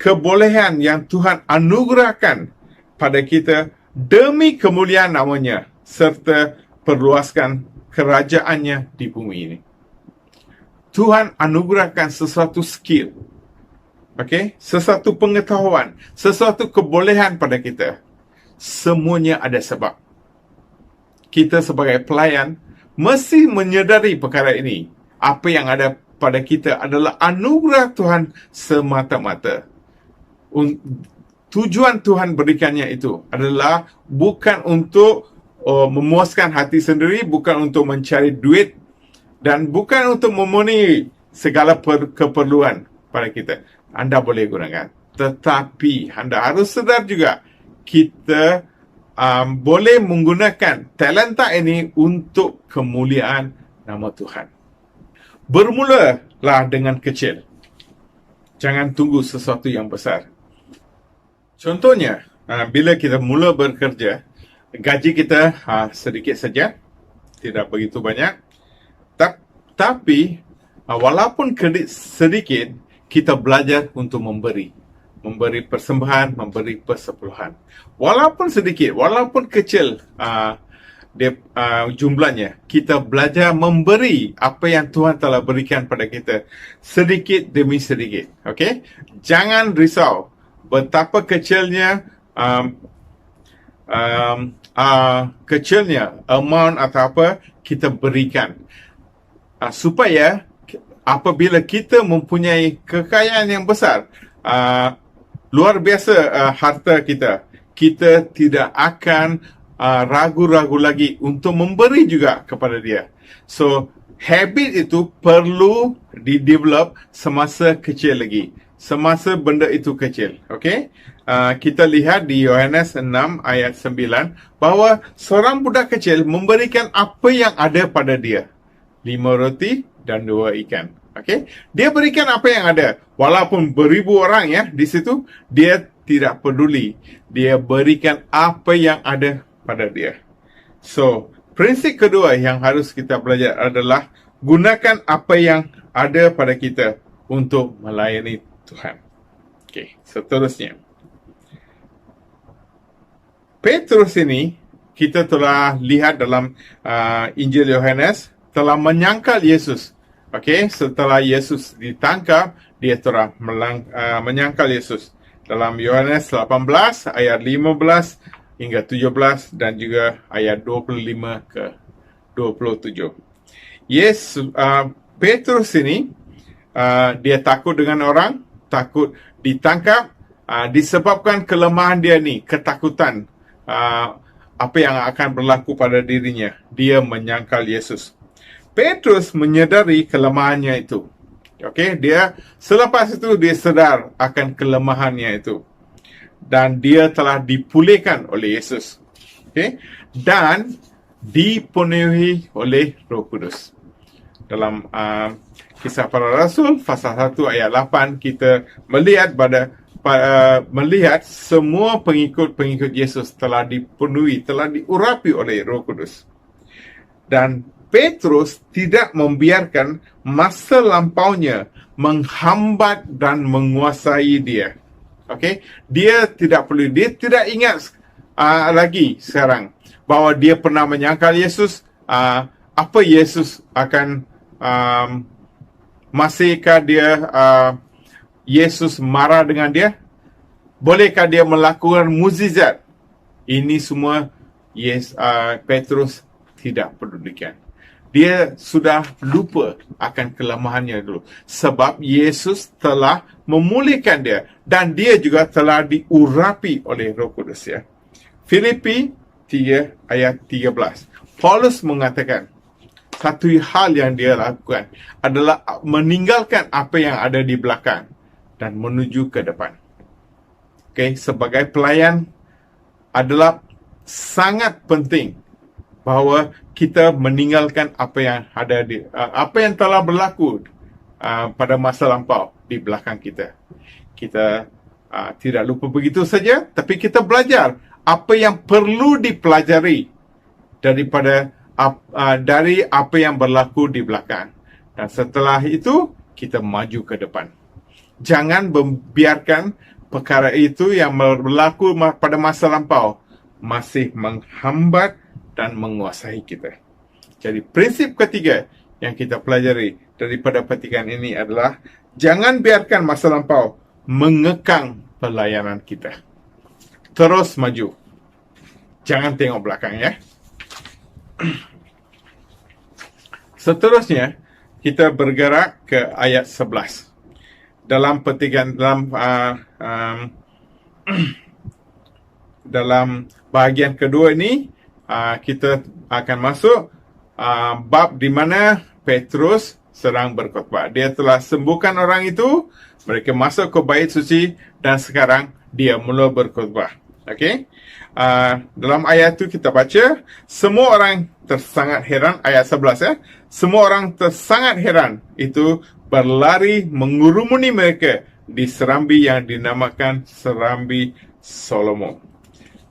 kebolehan yang Tuhan anugerahkan pada kita demi kemuliaan namanya, serta perluaskan kerajaannya di bumi ini. Tuhan anugerahkan sesuatu skill, sesuatu pengetahuan, sesuatu kebolehan pada kita. Semuanya ada sebab. Kita sebagai pelayan mesti menyedari perkara ini. Apa yang ada pada kita adalah anugerah Tuhan semata-mata. Tujuan Tuhan berikannya itu adalah bukan untuk memuaskan hati sendiri, bukan untuk mencari duit, dan bukan untuk memenuhi segala keperluan pada kita. Anda boleh gunakan. Tetapi Anda harus sedar juga, kita boleh menggunakan talenta ini untuk kemuliaan nama Tuhan. Bermulalah dengan kecil. Jangan tunggu sesuatu yang besar. Contohnya, bila kita mula bekerja, gaji kita sedikit saja, tidak begitu banyak. Tapi, walaupun kredit sedikit, kita belajar untuk memberi persembahan, memberi persepuluhan. Walaupun sedikit, walaupun kecil jumlahnya, kita belajar memberi apa yang Tuhan telah berikan pada kita, sedikit demi sedikit. Okay? Jangan risau betapa kecilnya amount atau apa kita berikan, supaya apabila kita mempunyai kekayaan yang besar, luar biasa harta kita tidak akan ragu-ragu lagi untuk memberi juga kepada dia. So, habit itu perlu di-develop semasa kecil lagi. Semasa benda itu kecil. Okay? Kita lihat di Yohanes 6 ayat 9 bahawa seorang budak kecil memberikan apa yang ada pada dia. 5 roti dan 2 ikan. Okay? Dia berikan apa yang ada. Walaupun beribu orang ya di situ, dia tidak peduli. Dia berikan apa yang ada pada dia. So, prinsip kedua yang harus kita belajar adalah gunakan apa yang ada pada kita untuk melayani Tuhan. Okay, seterusnya. Petrus ini, kita telah lihat dalam Injil Yohanes, telah menyangkal Yesus. Okay, setelah Yesus ditangkap, dia telah menyangkal Yesus. Dalam Yohanes 18 ayat 15 hingga 17 dan juga ayat 25 ke 27. Petrus ini, dia takut dengan orang, takut ditangkap, disebabkan kelemahan dia ni, ketakutan apa yang akan berlaku pada dirinya. Dia menyangkal Yesus. Petrus menyedari kelemahannya itu. Okay, selepas itu dia sedar akan kelemahannya itu. Dan dia telah dipulihkan oleh Yesus. Okay, dan dipenuhi oleh Roh Kudus. Dalam Kisah Para Rasul pasal 1 ayat 8, kita melihat semua pengikut Yesus telah dipenuhi, telah diurapi oleh Roh Kudus. Dan Petrus tidak membiarkan masa lampaunya menghambat dan menguasai dia. Okay? Dia tidak ingat lagi sekarang bahawa dia pernah menyangkal Yesus. Apa Yesus akan masihkah dia Yesus marah dengan dia? Bolehkah dia melakukan mukjizat? Ini semua Petrus tidak pedulikan. Dia sudah lupa akan kelemahannya dulu. Sebab Yesus telah memulihkan dia. Dan dia juga telah diurapi oleh Roh Kudus. Ya. Filipi 3 ayat 13. Paulus mengatakan, satu hal yang dia lakukan adalah meninggalkan apa yang ada di belakang dan menuju ke depan. Okay, sebagai pelayan adalah sangat penting bahawa kita meninggalkan apa yang ada apa yang telah berlaku pada masa lampau di belakang kita. Kita tidak lupa begitu saja, tapi kita belajar apa yang perlu dipelajari dari apa yang berlaku di belakang. Dan setelah itu, kita maju ke depan. Jangan membiarkan perkara itu yang berlaku pada masa lampau masih menghambat dan menguasai kita. Jadi prinsip ketiga yang kita pelajari daripada petikan ini adalah jangan biarkan masa lampau mengekang pelayanan kita. Terus maju. Jangan tengok belakang ya. Seterusnya, kita bergerak ke ayat 11. Dalam petikan, dalam bahagian kedua ini, kita akan masuk bab di mana Petrus sedang berkhotbah. Dia telah sembuhkan orang itu, mereka masuk ke bait suci, dan sekarang dia mula berkhotbah. Okey. Dalam ayat tu kita baca, semua orang tersangat heran, ayat 11 ya. Semua orang tersangat heran, itu berlari mengurumuni mereka di serambi yang dinamakan serambi Salomo.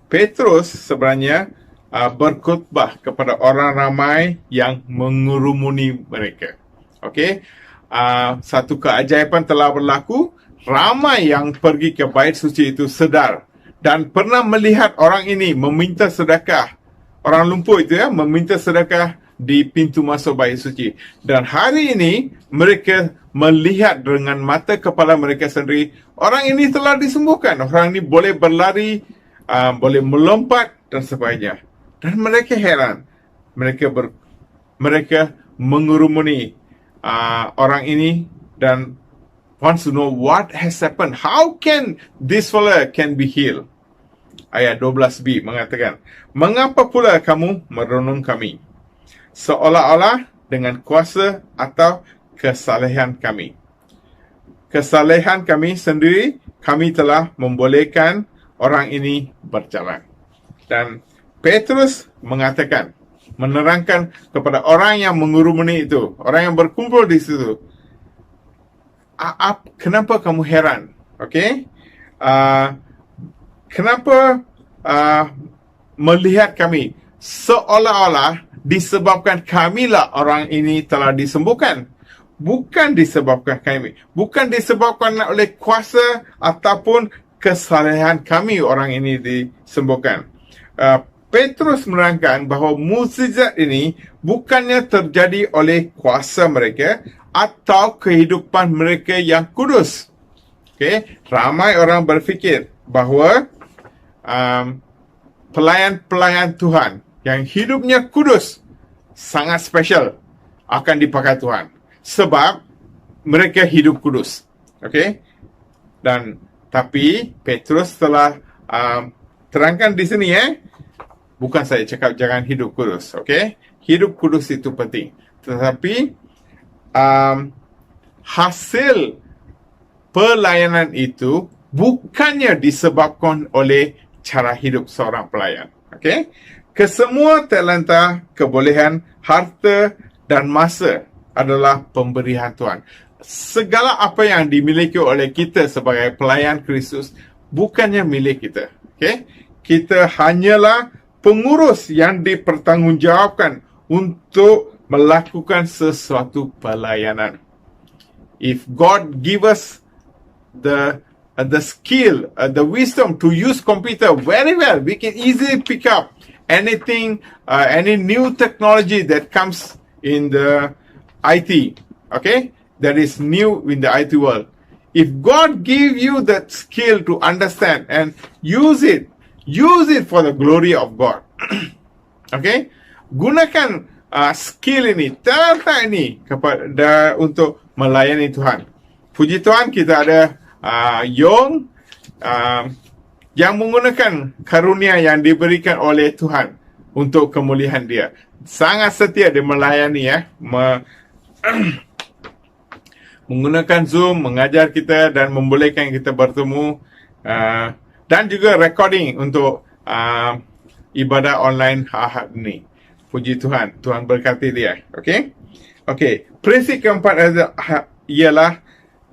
Petrus sebenarnya berkhutbah kepada orang ramai yang mengurumuni mereka. Okey. Satu keajaiban telah berlaku. Ramai yang pergi ke bait suci itu sedar dan pernah melihat orang ini meminta sedekah. Orang lumpuh itu ya, meminta sedekah di pintu masuk bait suci. Dan hari ini mereka melihat dengan mata kepala mereka sendiri, orang ini telah disembuhkan. Orang ini boleh berlari, boleh melompat dan sebagainya. Dan mereka heran. Mereka mengurumuni orang ini dan wants to know what has happened. How can this fella can be healed? Ayat 12b mengatakan, mengapa pula kamu merenung kami? Seolah-olah dengan kuasa atau kesalehan kami. Kesalehan kami sendiri, kami telah membolehkan orang ini berjalan. Dan Petrus mengatakan, menerangkan kepada orang yang mengurumuni itu, orang yang berkumpul di situ, kenapa kamu heran? Okey? Kenapa melihat kami seolah-olah disebabkan kamilah orang ini telah disembuhkan? Bukan disebabkan kami. Bukan disebabkan oleh kuasa ataupun kesalahan kami orang ini disembuhkan. Petrus menerangkan bahawa mukjizat ini bukannya terjadi oleh kuasa mereka atau kehidupan mereka yang kudus. Okay? Ramai orang berfikir bahawa pelayan-pelayan Tuhan yang hidupnya kudus, sangat special, akan dipakai Tuhan. Sebab mereka hidup kudus. Okay? Tapi Petrus telah terangkan di sini bukan saya cakap jangan hidup kudus. Okay? Hidup kudus itu penting. Tetapi hasil pelayanan itu bukannya disebabkan oleh cara hidup seorang pelayan. Okay? Kesemua talenta, kebolehan, harta dan masa adalah pemberian Tuhan. Segala apa yang dimiliki oleh kita sebagai pelayan Kristus bukannya milik kita. Okay? Kita hanyalah pengurus yang dipertanggungjawabkan untuk melakukan sesuatu pelayanan. If God give us the skill, the wisdom to use computer very well, we can easily pick up anything, any new technology that comes in the IT. Okay, that is new in the IT world. If God give you that skill to understand and use it for the glory of God. Okay, gunakan skill ini, talenta ini kepada untuk melayani Tuhan. Puji Tuhan kita ada Yong yang menggunakan karunia yang diberikan oleh Tuhan untuk kemuliaan dia. Sangat setia dia melayani menggunakan Zoom, mengajar kita dan membolehkan kita bertemu dan juga recording untuk ibadah online Ahad ini. Puji Tuhan, Tuhan berkati dia. Okey? Okey, prinsip keempat ialah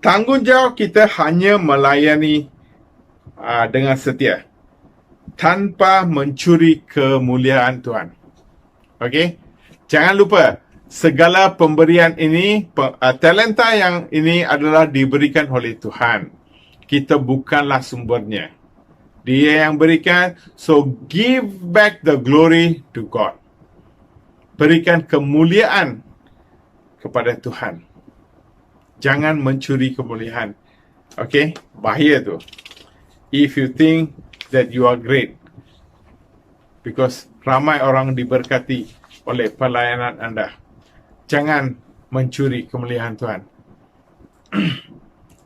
tanggungjawab kita hanya melayani dengan setia tanpa mencuri kemuliaan Tuhan. Okey? Jangan lupa, segala pemberian ini, talenta yang ini adalah diberikan oleh Tuhan. Kita bukanlah sumbernya. Dia yang berikan, so give back the glory to God. Berikan kemuliaan kepada Tuhan. Jangan mencuri kemuliaan. Okay? Bahaya tu. If you think that you are great. Because ramai orang diberkati oleh pelayanan anda. Jangan mencuri kemuliaan Tuhan.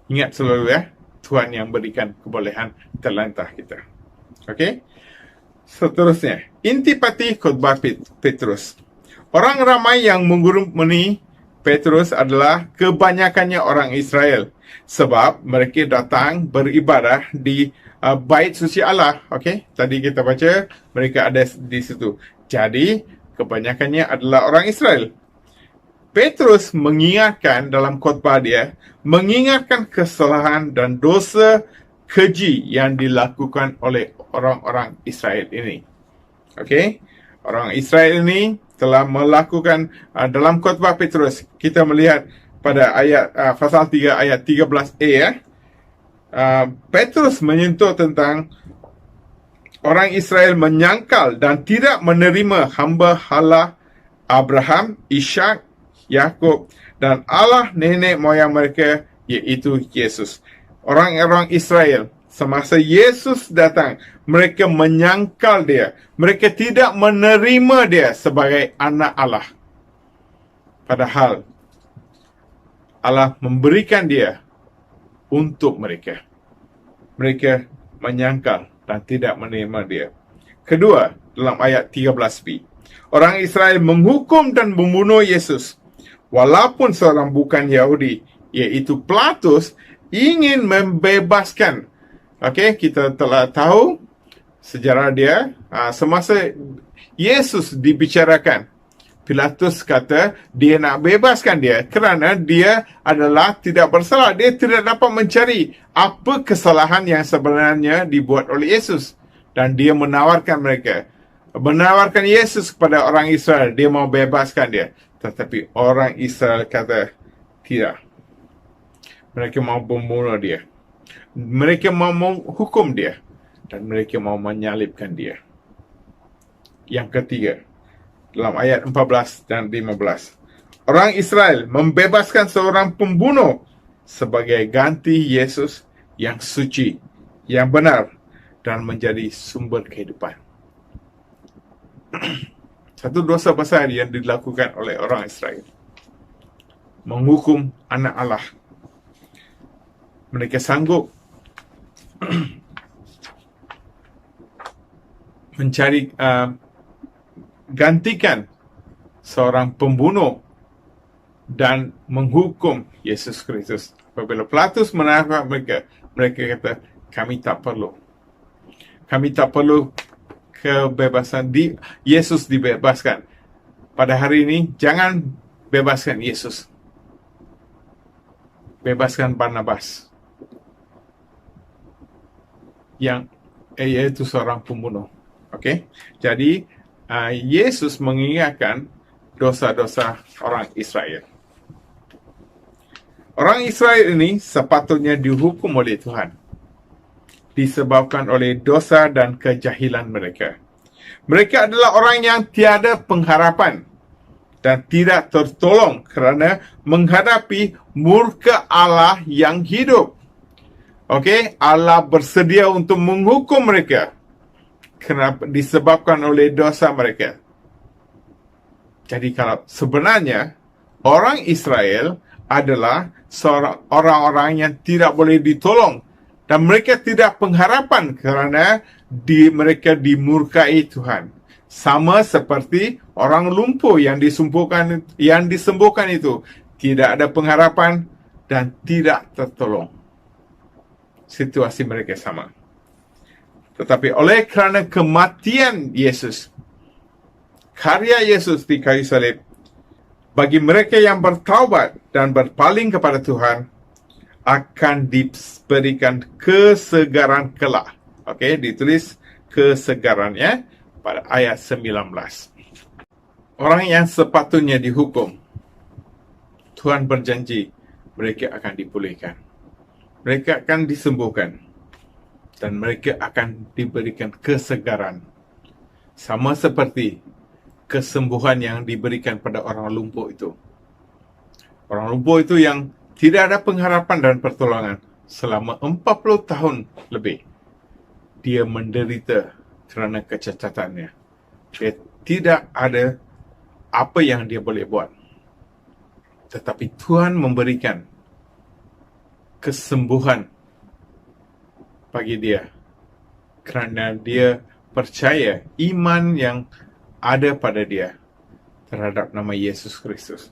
Ingat selalu Tuhan yang berikan kebolehan talenta kita. Okay? Seterusnya, intipati khotbah Petrus. Orang ramai yang mengurumuni Petrus adalah kebanyakannya orang Israel Sebab mereka datang beribadah di bait suci Allah. Okey, tadi kita baca mereka ada di situ. Jadi, kebanyakannya adalah orang Israel. Petrus mengingatkan dalam khotbah dia, mengingatkan kesalahan dan dosa keji yang dilakukan oleh orang-orang Israel ini. Okey, orang Israel ini telah melakukan dalam khotbah Petrus, kita melihat pada ayat pasal 3 ayat 13a Petrus menyentuh tentang orang Israel menyangkal dan tidak menerima hamba Allah Abraham, Ishak, Yakub dan Allah nenek moyang mereka, iaitu Yesus. Orang-orang Israel semasa Yesus datang, mereka menyangkal dia. Mereka tidak menerima dia sebagai anak Allah. Padahal Allah memberikan dia untuk mereka. Mereka menyangkal dan tidak menerima dia. Kedua, dalam ayat 13b, orang Israel menghukum dan membunuh Yesus. Walaupun seorang bukan Yahudi, iaitu Pilatus, ingin membebaskan. Okey, kita telah tahu sejarah dia. Semasa Yesus dibicarakan, Pilatus kata dia nak bebaskan dia kerana dia adalah tidak bersalah. Dia tidak dapat mencari apa kesalahan yang sebenarnya dibuat oleh Yesus. Dan dia menawarkan Yesus kepada orang Israel. Dia mau bebaskan dia. Tetapi orang Israel kata tidak. Mereka mau membunuh dia. Mereka mau menghukum dia. Dan mereka mau menyalibkan dia. Yang ketiga, dalam ayat 14 dan 15. Orang Israel membebaskan seorang pembunuh sebagai ganti Yesus yang suci, yang benar, dan menjadi sumber kehidupan. Satu dosa besar yang dilakukan oleh orang Israel. Menghukum anak Allah. Mereka sanggup mencari gantikan seorang pembunuh dan menghukum Yesus Kristus. Apabila Pilatus menangkap mereka kata, kami tak perlu. Kami tak perlu kebebasan. Yesus dibebaskan. Pada hari ini, jangan bebaskan Yesus. Bebaskan Barnabas. Yaitu seorang pembunuh. Okey? Jadi, Yesus mengingatkan dosa-dosa orang Israel. Orang Israel ini sepatutnya dihukum oleh Tuhan. Disebabkan oleh dosa dan kejahilan mereka. Mereka adalah orang yang tiada pengharapan dan tidak tertolong kerana menghadapi murka Allah yang hidup. Okey, Allah bersedia untuk menghukum mereka kerana disebabkan oleh dosa mereka. Jadi kalau sebenarnya orang Israel adalah orang-orang yang tidak boleh ditolong dan mereka tidak pengharapan kerana mereka dimurkai Tuhan. Sama seperti orang lumpuh yang disembuhkan itu tidak ada pengharapan dan tidak tertolong. Situasi mereka sama. Tetapi oleh kerana kematian Yesus, karya Yesus di kayu salib, bagi mereka yang bertaubat dan berpaling kepada Tuhan, akan diberikan kesegaran kelak. Okey, ditulis kesegarannya pada ayat 19. Orang yang sepatutnya dihukum, Tuhan berjanji mereka akan dipulihkan. Mereka akan disembuhkan. Dan mereka akan diberikan kesegaran. Sama seperti kesembuhan yang diberikan pada orang lumpuh itu. Orang lumpuh itu yang tidak ada pengharapan dan pertolongan selama 40 tahun lebih. Dia menderita kerana kecacatannya. Dia tidak ada apa yang dia boleh buat. Tetapi Tuhan memberikan kesembuhan bagi dia kerana dia percaya iman yang ada pada dia terhadap nama Yesus Kristus.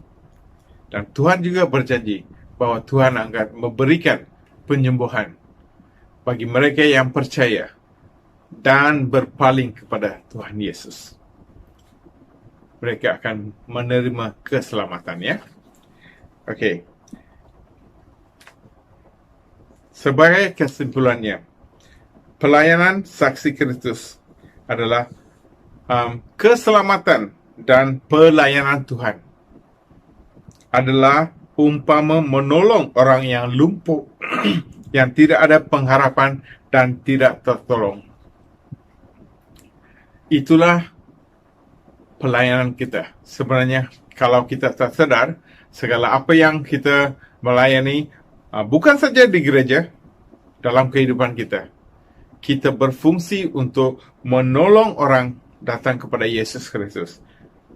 Dan Tuhan juga berjanji bahwa Tuhan akan memberikan penyembuhan bagi mereka yang percaya dan berpaling kepada Tuhan Yesus. Mereka akan menerima keselamatan, ya. Okey. Sebagai kesimpulannya, pelayanan saksi Kristus adalah keselamatan dan pelayanan Tuhan adalah umpama menolong orang yang lumpuh, yang tidak ada pengharapan dan tidak tertolong. Itulah pelayanan kita. Sebenarnya kalau kita tak sadar, segala apa yang kita melayani, bukan saja di gereja, dalam kehidupan kita, kita berfungsi untuk menolong orang datang kepada Yesus Kristus.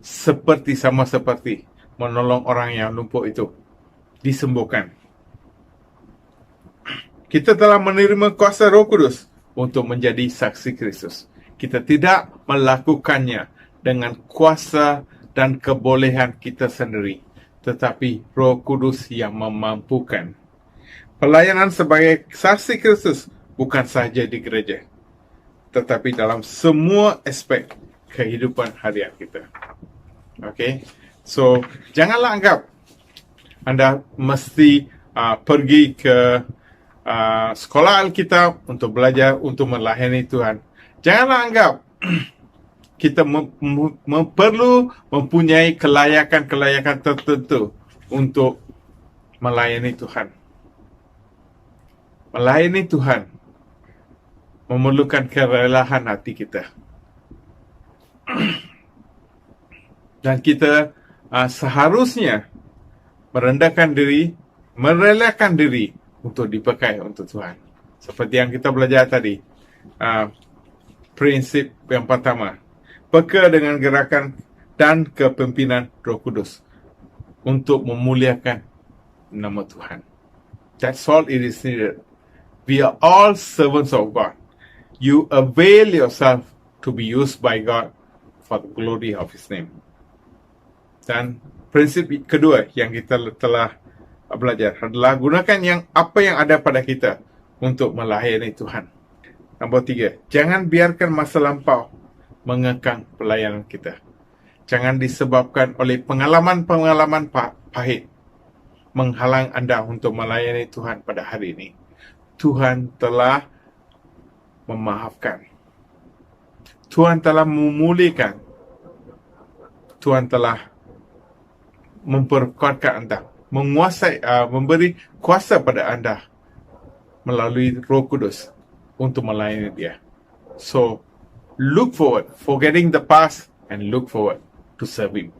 Sama seperti menolong orang yang lumpuh itu disembuhkan. Kita telah menerima kuasa Roh Kudus untuk menjadi saksi Kristus. Kita tidak melakukannya dengan kuasa dan kebolehan kita sendiri, tetapi Roh Kudus yang memampukan. Pelayanan sebagai saksi Kristus bukan sahaja di gereja, tetapi dalam semua aspek kehidupan harian kita. Okay? So, janganlah anggap Anda mesti pergi ke sekolah Alkitab untuk belajar, untuk melayani Tuhan. Janganlah anggap kita perlu mempunyai kelayakan-kelayakan tertentu untuk melayani Tuhan. Melayani Tuhan memerlukan kerelaan hati kita. Dan kita seharusnya merendahkan diri, merelakan diri untuk dipakai untuk Tuhan. Seperti yang kita belajar tadi. Prinsip yang pertama, peka dengan gerakan dan kepimpinan Roh Kudus untuk memuliakan nama Tuhan. That's all it is needed. We are all servants of God. You avail yourself to be used by God for the glory of His name. Dan prinsip kedua yang kita telah belajar adalah gunakan apa yang ada pada kita untuk melayani Tuhan. Nombor 3, jangan biarkan masa lampau mengekang pelayanan kita. Jangan disebabkan oleh pengalaman-pengalaman pahit menghalang Anda untuk melayani Tuhan pada hari ini. Tuhan telah memaafkan. Tuhan telah memulihkan. Tuhan telah memperkuatkan Anda, menguasai, memberi kuasa pada Anda melalui Roh Kudus untuk melayani Dia. So, look forward, forgetting the past, and look forward to serve Him.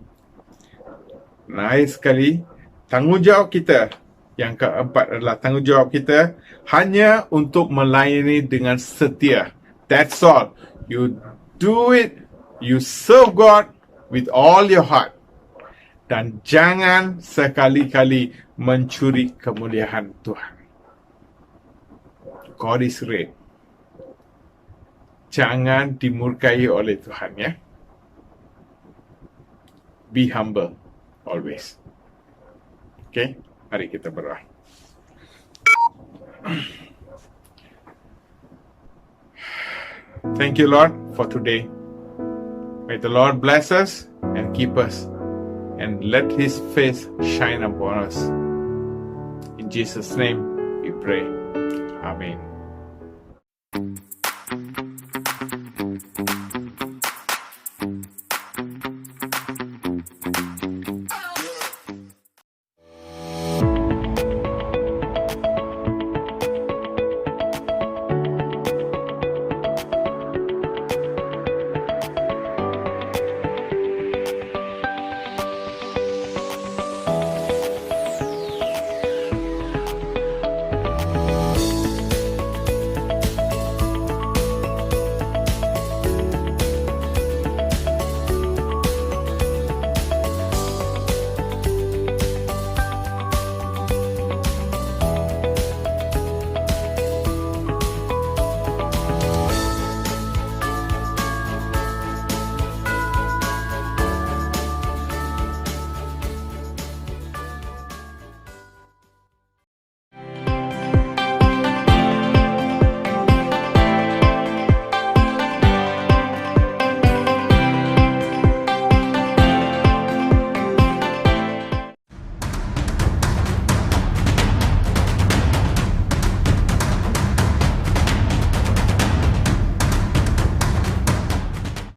Naik sekali, tanggungjawab kita yang keempat adalah tanggungjawab kita hanya untuk melayani dengan setia. That's all. You do it, you serve God with all your heart. Dan jangan sekali-kali mencuri kemuliaan Tuhan. God is great. Jangan dimurkai oleh Tuhan, ya. Be humble always. Okay, mari kita berdoa. Thank you, Lord, for today. May the Lord bless us and keep us, and let His face shine upon us. In Jesus' name we pray. Amen.